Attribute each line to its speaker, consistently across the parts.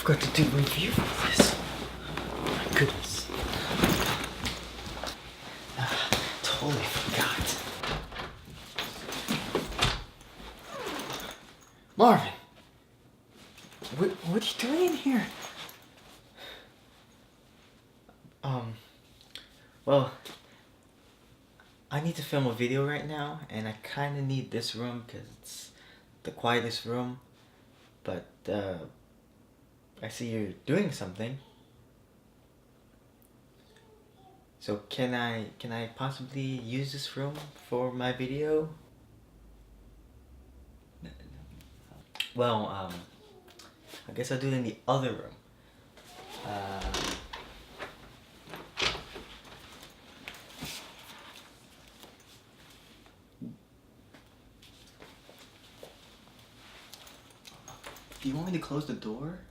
Speaker 1: forgot to do a review for this. Oh my goodness. Totally forgot. Marvin! What are you doing in here? Well, I need to film a video right now, and I kind of need this room because it's the quietest room. But I see you're doing something. So can I possibly use this room for my video? Well, I guess I'll do it in the other room. Do you want me to close the door?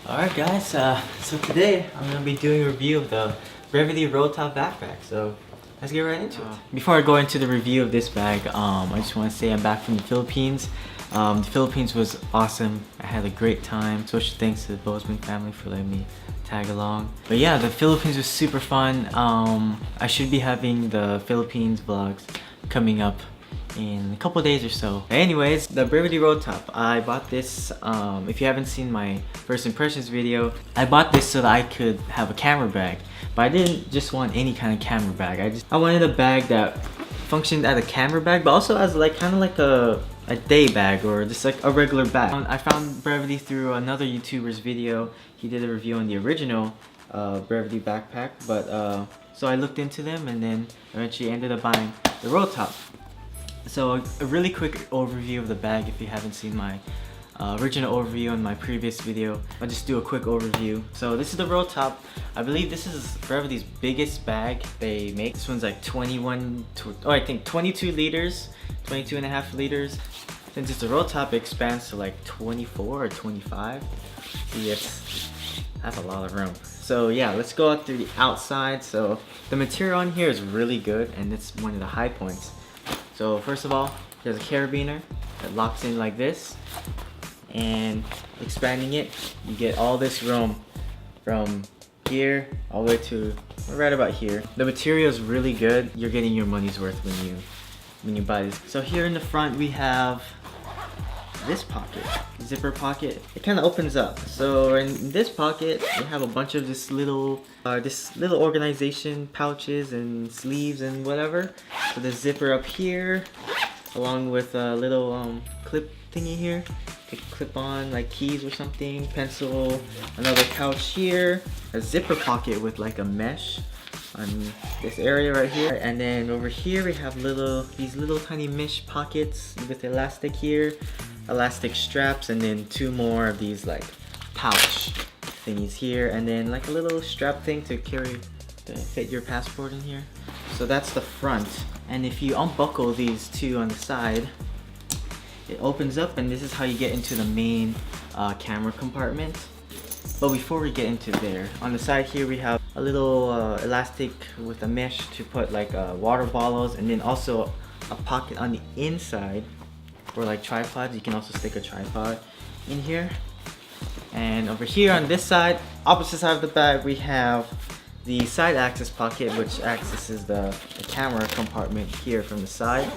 Speaker 1: Alright guys, so today I'm going to be doing a review of the Brevity Rolltop backpack, so let's get right into it. Before I go into the review of this bag, I just want to say I'm back from the Philippines. The Philippines was awesome. I had a great time. Special thanks to the Bozeman family for letting me tag along. But yeah, the Philippines was super fun. I should be having the Philippines vlogs coming up in a couple days or so. Anyways, the Brevity Rolltop. I bought this, if you haven't seen my first impressions video, I bought this so that I could have a camera bag. But I didn't just want any kind of camera bag. I wanted a bag that functioned as a camera bag, but also as like kind of like a day bag or just like a regular bag. I found Brevity through another YouTuber's video. He did a review on the original Brevity backpack, but so I looked into them and then eventually ended up buying the Rolltop. So a really quick overview of the bag if you haven't seen my original overview in my previous video. I'll just do a quick overview. So this is the Rolltop. I believe this is Brevity's biggest bag they make. This one's like 22 liters, 22 and a half liters. Since it's a Rolltop, it expands to like 24 or 25. Yes, that's a lot of room. So yeah, let's go out through the outside. So the material on here is really good and it's one of the high points. So first of all, there's a carabiner that locks in like this, and expanding it, you get all this room from here all the way to right about here. The material is really good. You're getting your money's worth when you buy this. So here in the front we have this pocket, zipper pocket. It kind of opens up. So in this pocket we have a bunch of this little organization pouches and sleeves and whatever. So the zipper up here, along with a little clip thingy here. You could clip on like keys or something, pencil, another pouch here, a zipper pocket with like a mesh on this area right here. And then over here we have these little tiny mesh pockets with elastic here, elastic straps, and then two more of these like pouch thingies here, and then like a little strap thing to fit your passport in here. So that's the front. And if you unbuckle these two on the side, it opens up, and this is how you get into the main camera compartment. But before we get into there, on the side here we have a little elastic with a mesh to put like water bottles, and then also a pocket on the inside for like tripods. You can also stick a tripod in here. And over here on this side, opposite side of the bag, we have the side access pocket, which accesses the camera compartment here from the side.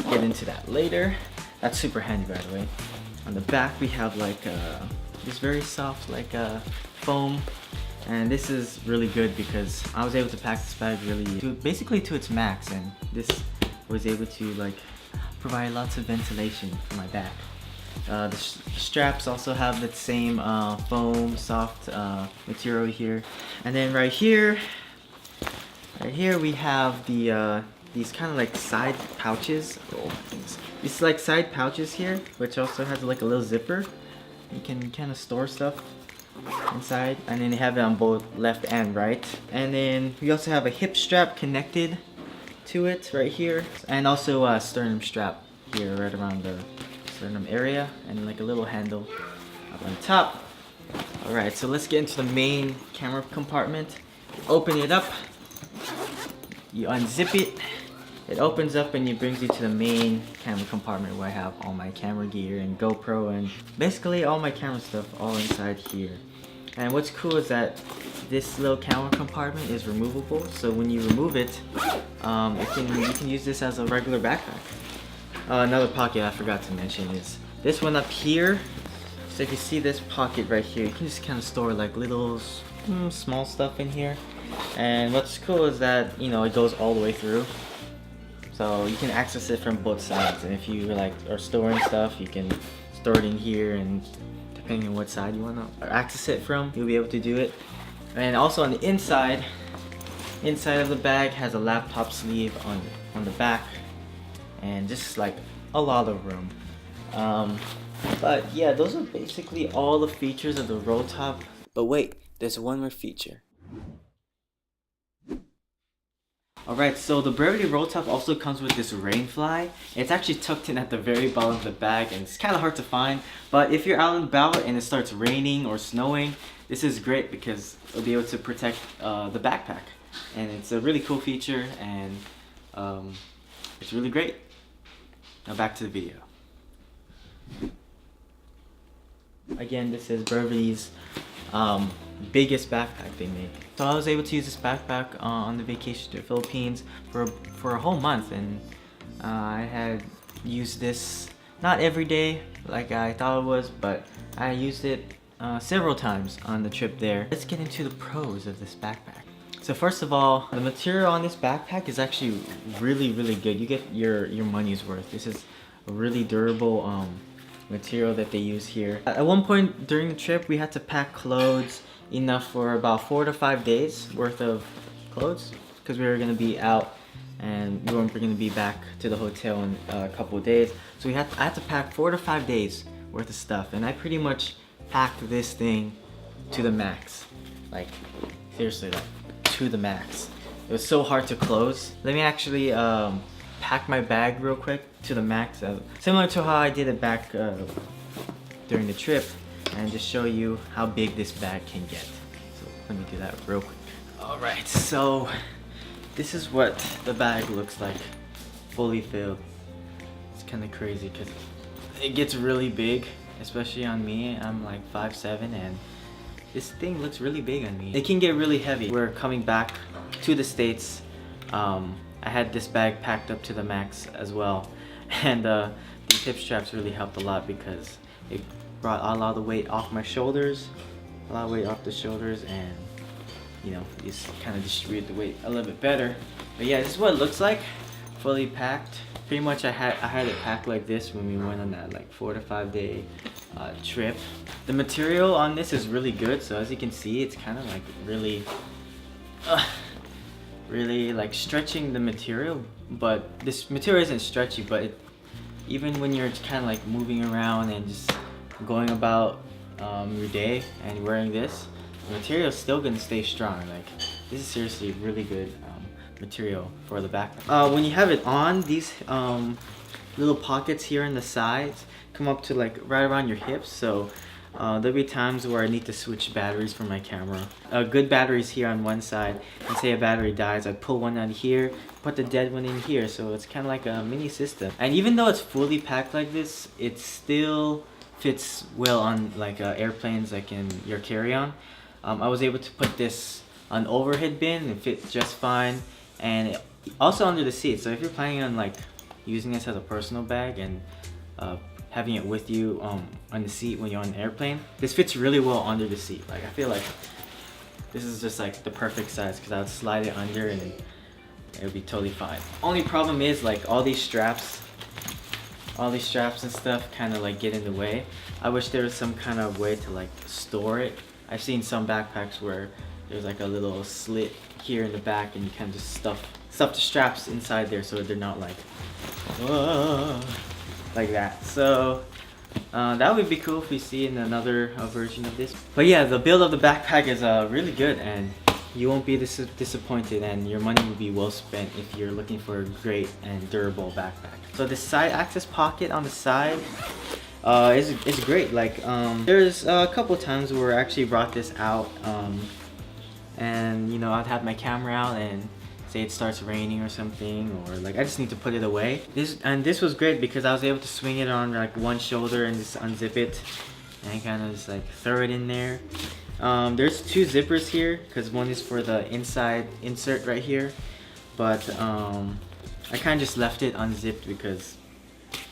Speaker 1: Get into that later. That's super handy, by the way. On the back we have like this very soft like foam, and this is really good because I was able to pack this bag basically to its max, and this was able to like provide lots of ventilation for my back. The straps also have the same foam soft material here. And then right here we have these kind of like side pouches. It's like side pouches here, which also has like a little zipper. You can kind of store stuff inside, and then they have it on both left and right. And then we also have a hip strap connected to it right here, and also a sternum strap here right around the sternum area, and like a little handle up on top. Alright, so let's get into the main camera compartment. Open it up, you unzip it, it opens up and it brings you to the main camera compartment where I have all my camera gear and GoPro and basically all my camera stuff all inside here. And what's cool is that this little camera compartment is removable, so when you remove it, you can use this as a regular backpack. Another pocket I forgot to mention is this one up here. So if you see this pocket right here, you can just kind of store like little small stuff in here. And what's cool is that, you know, it goes all the way through. So you can access it from both sides. And if you like are storing stuff, you can store it in here, and depending on what side you want to access it from, you'll be able to do it. And also on the inside of the bag has a laptop sleeve on the back, and just like a lot of room. But yeah, those are basically all the features of the Rolltop. But wait, there's one more feature. Alright, so the Brevity Rolltop also comes with this rain fly. It's actually tucked in at the very bottom of the bag, and it's kind of hard to find. But if you're out and about and it starts raining or snowing, this is great because it'll be able to protect the backpack. And it's a really cool feature, and it's really great. Now back to the video. Again, this is Brevity's biggest backpack they make. So I was able to use this backpack on the vacation to the Philippines for a whole month, and I had used this not every day like I thought it was, but I used it several times on the trip there. Let's get into the pros of this backpack. So first of all, the material on this backpack is actually really good. You get your money's worth. This is a really durable material that they use here. At one point during the trip, we had to pack clothes enough for about 4 to 5 days worth of clothes, because we were going to be out and we weren't going to be back to the hotel in a couple of days. So I had to pack 4 to 5 days worth of stuff, and I pretty much packed this thing to the max. Like, seriously, like to the max. It was so hard to close. Let me actually pack my bag real quick to the max, similar to how I did it back during the trip, and just show you how big this bag can get. So let me do that real quick. Alright, so this is what the bag looks like fully filled. It's kind of crazy because it gets really big, especially on me. I'm like 5'7", and this thing looks really big on me. It can get really heavy. We're coming back to the States. I had this bag packed up to the max as well, and these hip straps really helped a lot because it brought a lot of the weight off my shoulders, and you know, just kind of distribute the weight a little bit better. But yeah, this is what it looks like fully packed. Pretty much I had it packed like this when we went on that like 4 to 5 day trip. The material on this is really good, so as you can see, it's kind of like really like stretching the material, but this material isn't stretchy, but even when you're kind of like moving around and just going about your day and wearing this, the material is still gonna stay strong. Like, this is seriously really good material for the backpack. When you have it on, these little pockets here in the sides come up to like right around your hips, so there'll be times where I need to switch batteries for my camera. Good batteries here on one side, and say a battery dies, I'd pull one out here, put the dead one in here, so it's kind of like a mini system. And even though it's fully packed like this, it still fits well on like airplanes, like in your carry-on. I was able to put this on overhead bin and fit just fine, and also under the seat. So if you're planning on like using this as a personal bag and having it with you on the seat when you're on an airplane, this fits really well under the seat. Like, I feel like this is just like the perfect size, because I would slide it under and it would be totally fine. Only problem is like all these straps and stuff kind of like get in the way. I wish there was some kind of way to like store it. I've seen some backpacks where there's like a little slit here in the back, and you kind of just stuff the straps inside there so they're not like like that. So That would be cool if we see in another version of this. But yeah, the build of the backpack is really good, and you won't be disappointed, and your money will be well spent if you're looking for a great and durable backpack. So the side access pocket on the side is great. Like there's a couple times where I actually brought this out, and you know, I'd have my camera out and say it starts raining or something, or like I just need to put it away. This was great because I was able to swing it on like one shoulder and just unzip it and kind of just like throw it in there. There's two zippers here because one is for the inside insert right here, but I kind of just left it unzipped because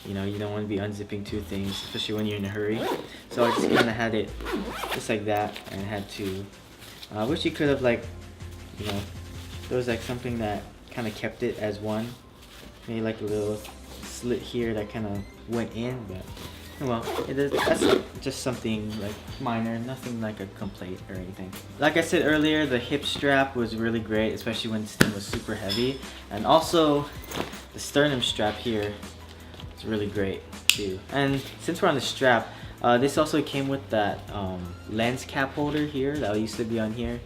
Speaker 1: you know, you don't want to be unzipping two things, especially when you're in a hurry. So I just kind of had it just like that, and had to I wish you could have, like, you know, there was like something that kind of kept it as one, maybe like a little slit here that kind of went in, but well, that's just something like minor, nothing like a complaint or anything. Like I said earlier, the hip strap was really great, especially when this thing was super heavy, and also the sternum strap here is really great too. And since we're on the strap, this also came with that lens cap holder here that used to be on here.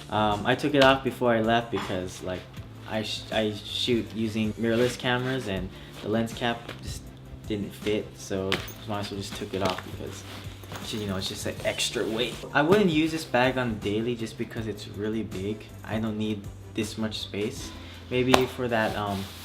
Speaker 1: I took it off before I left because like I shoot using mirrorless cameras and the lens cap just didn't fit, so might as well just took it off because, you know, it's just like extra weight. I wouldn't use this bag on the daily just because it's really big. I don't need this much space. Maybe for that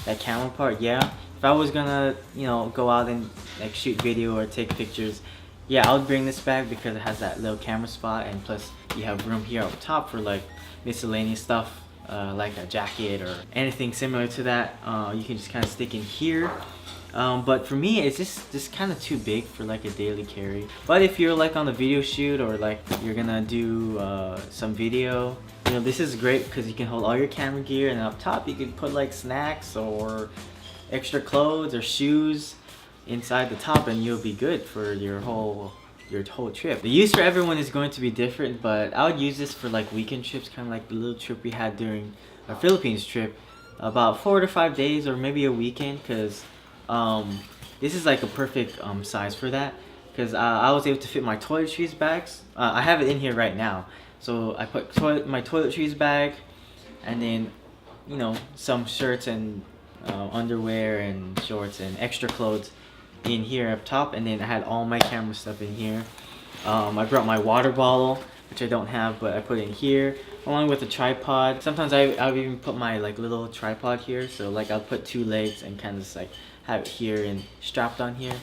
Speaker 1: that camera part, yeah. If I was gonna, you know, go out and like shoot video or take pictures, yeah, I would bring this bag because it has that little camera spot, and plus you have room here up top for like miscellaneous stuff, like a jacket or anything similar to that. You can just kind of stick in here. But for me, it's just kind of too big for like a daily carry. But if you're like on a video shoot or like you're gonna do some video, you know, this is great because you can hold all your camera gear, and up top you can put like snacks or extra clothes or shoes inside the top, and you'll be good for your whole trip. The use for everyone is going to be different, but I would use this for like weekend trips, kind of like the little trip we had during our Philippines trip, about 4 to 5 days or maybe a weekend, because this is like a perfect size for that, because I was able to fit my toiletries bags. I have it in here right now, so I put my toiletries bag, and then, you know, some shirts and underwear and shorts and extra clothes in here up top, and then I had all my camera stuff in here. I brought my water bottle, which I don't have, but I put it in here along with a tripod. Sometimes I'll even put my like little tripod here, so like I'll put 2 legs and kind of just like have it here and strapped on here.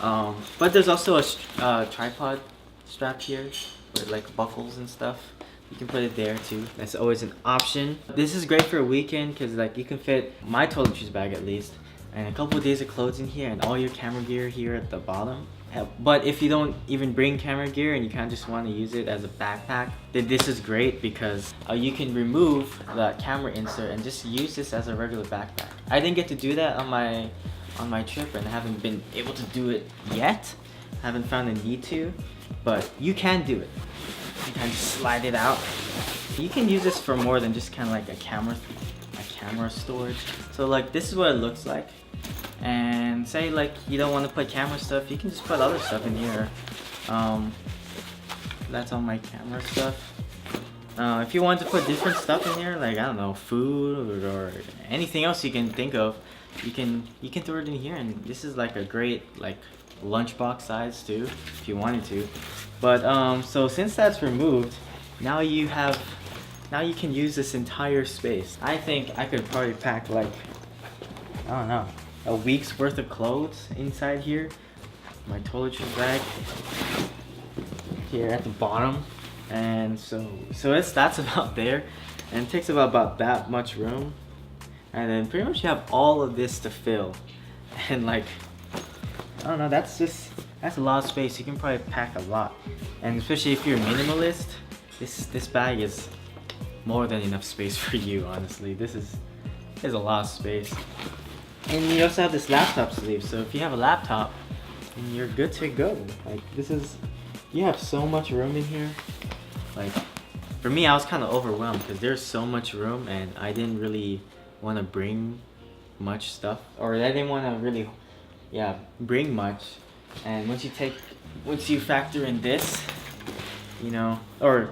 Speaker 1: But there's also a tripod strap here with like buckles and stuff. You can put it there too. That's always an option. This is great for a weekend because like you can fit my toiletries bag at least, and a couple of days of clothes in here, and all your camera gear here at the bottom. But if you don't even bring camera gear and you kind of just want to use it as a backpack, then this is great because you can remove the camera insert and just use this as a regular backpack. I didn't get to do that on my trip, and I haven't been able to do it yet. I haven't found a need to, but you can do it. You can just slide it out. You can use this for more than just kind of like a camera storage. So like this is what it looks like. And say like you don't want to put camera stuff, you can just put other stuff in here. That's all my camera stuff. If you want to put different stuff in here, like I don't know, food or anything else you can think of, you can throw it in here, and this is like a great like lunchbox size too, if you wanted to. But so since that's removed, now you can use this entire space. I think I could probably pack like, I don't know, a week's worth of clothes inside here. My toiletries bag here at the bottom, and so that's about there, and it takes about that much room, and then pretty much you have all of this to fill, and like I don't know, that's a lot of space. You can probably pack a lot, and especially if you're a minimalist, this bag is more than enough space for you. Honestly, there's a lot of space. And you also have this laptop sleeve, so if you have a laptop, then you're good to go. Like you have so much room in here. Like for me, I was kind of overwhelmed because there's so much room, and I didn't really want to bring much stuff, or I didn't want to really, bring much. And once you factor in this, you know, or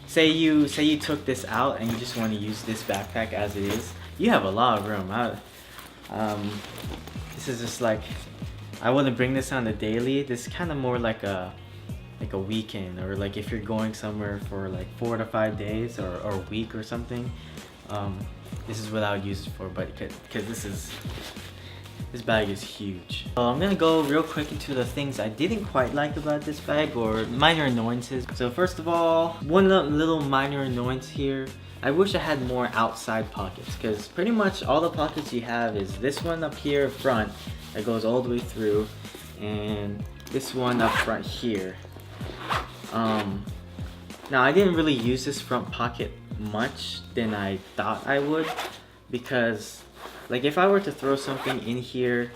Speaker 1: say you took this out and you just want to use this backpack as it is, you have a lot of room. This is just like, I wouldn't bring this on the daily. This is kind of more like a weekend, or like if you're going somewhere for like 4 to 5 days or a week or something. This is what I would use it for, but because this bag is huge. So I'm gonna go real quick into the things I didn't quite like about this bag, or minor annoyances. So first of all, one little minor annoyance here. I wish I had more outside pockets, because pretty much all the pockets you have is this one up here front that goes all the way through, and this one up front here. Now I didn't really use this front pocket much than I thought I would, because like if I were to throw something in here,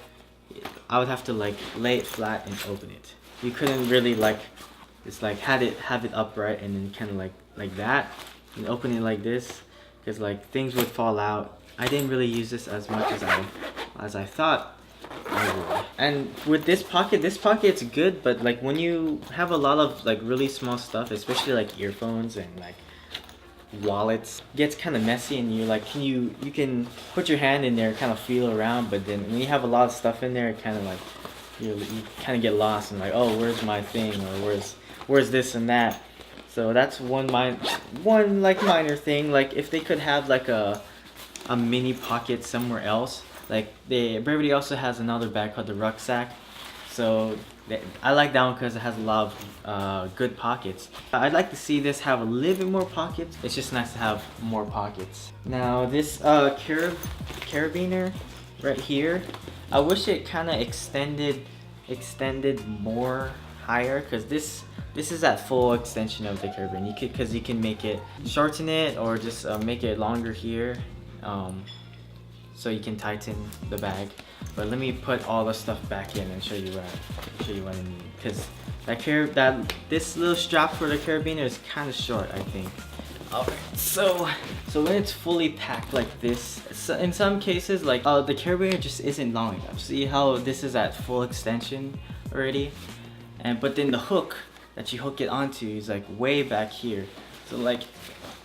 Speaker 1: I would have to like lay it flat and open it. You couldn't really like just like have it upright and then kind of like that and open it like this, because like things would fall out. I didn't really use this as much as I thought I would. And with this pocket it's good, but like when you have a lot of like really small stuff, especially like earphones and like wallets, it gets kind of messy, and you're like, you can put your hand in there, kind of feel around, but then when you have a lot of stuff in there, it kind of like you kind of get lost and like, oh, where's my thing, or where's this and that. So that's one like minor thing. Like if they could have like a mini pocket somewhere else. Like Brevity also has another bag called the rucksack, so I like that one because it has a lot of good pockets. I'd like to see this have a little bit more pockets. It's just nice to have more pockets. Now this carabiner right here, I wish it kind of extended more higher, because this is that full extension of the carabiner. You can make it, shorten it, or just make it longer here. So you can tighten the bag. But let me put all the stuff back in and show you what I mean. Because this little strap for the carabiner is kind of short, I think. Alright, so when it's fully packed like this, in some cases like the carabiner just isn't long enough. See how this is at full extension already, but then the hook that you hook it onto is like way back here. So like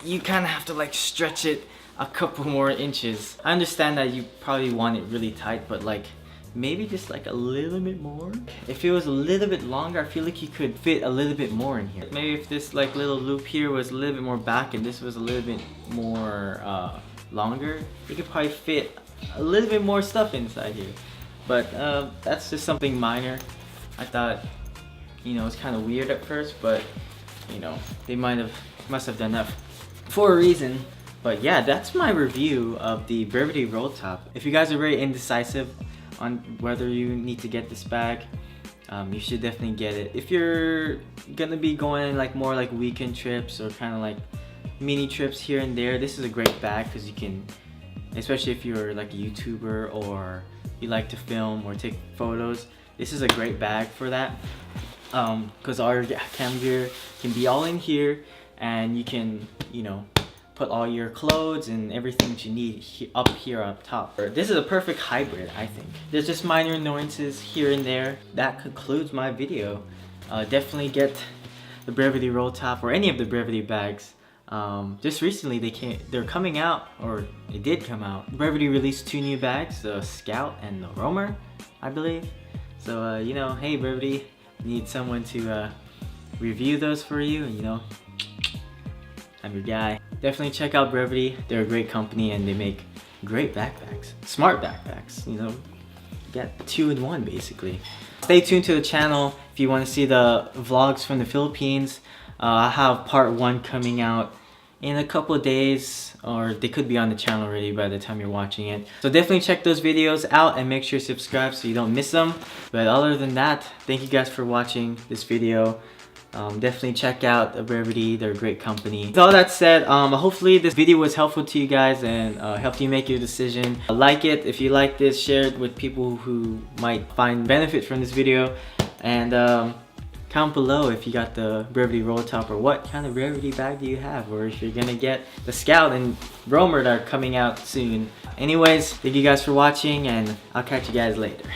Speaker 1: you kind of have to like stretch it a couple more inches. I understand that you probably want it really tight, but like maybe just like a little bit more. If it was a little bit longer, I feel like you could fit a little bit more in here. Maybe if this like little loop here was a little bit more back and this was a little bit more longer, you could probably fit a little bit more stuff inside here. But that's just something minor. I thought, you know, it's kind of weird at first, but you know, they must have done that for a reason. But yeah, that's my review of the Brevity Rolltop. If you guys are very indecisive on whether you need to get this bag, you should definitely get it. If you're gonna be going like more like weekend trips or kind of like mini trips here and there, this is a great bag, because you can, especially if you're like a YouTuber or you like to film or take photos, this is a great bag for that. Because all your cam gear can be all in here, and you can, you know, put all your clothes and everything that you need up here up top. This is a perfect hybrid, I think. There's just minor annoyances here and there. That concludes my video. Definitely get the Brevity Rolltop or any of the Brevity bags. Just recently they're coming out, or it did come out. Brevity released 2 new bags, the Scout and the Roamer, I believe. So you know, hey Brevity, need someone to review those for you, and you know, I'm your guy. Definitely check out Brevity. They're a great company and they make great backpacks. Smart backpacks, you know. You got 2-in-1 basically. Stay tuned to the channel if you want to see the vlogs from the Philippines. I have part 1 coming out in a couple of days, or they could be on the channel already by the time you're watching it. So definitely check those videos out and make sure you subscribe so you don't miss them. But other than that, thank you guys for watching this video. Definitely check out Brevity, they're a great company. With all that said, hopefully this video was helpful to you guys and helped you make your decision. Like it if you like this, share it with people who might find benefit from this video, and comment below if you got the Brevity Rolltop, or what kind of Brevity bag do you have, or if you're gonna get the Scout and Roamer that are coming out soon. Anyways, thank you guys for watching, and I'll catch you guys later.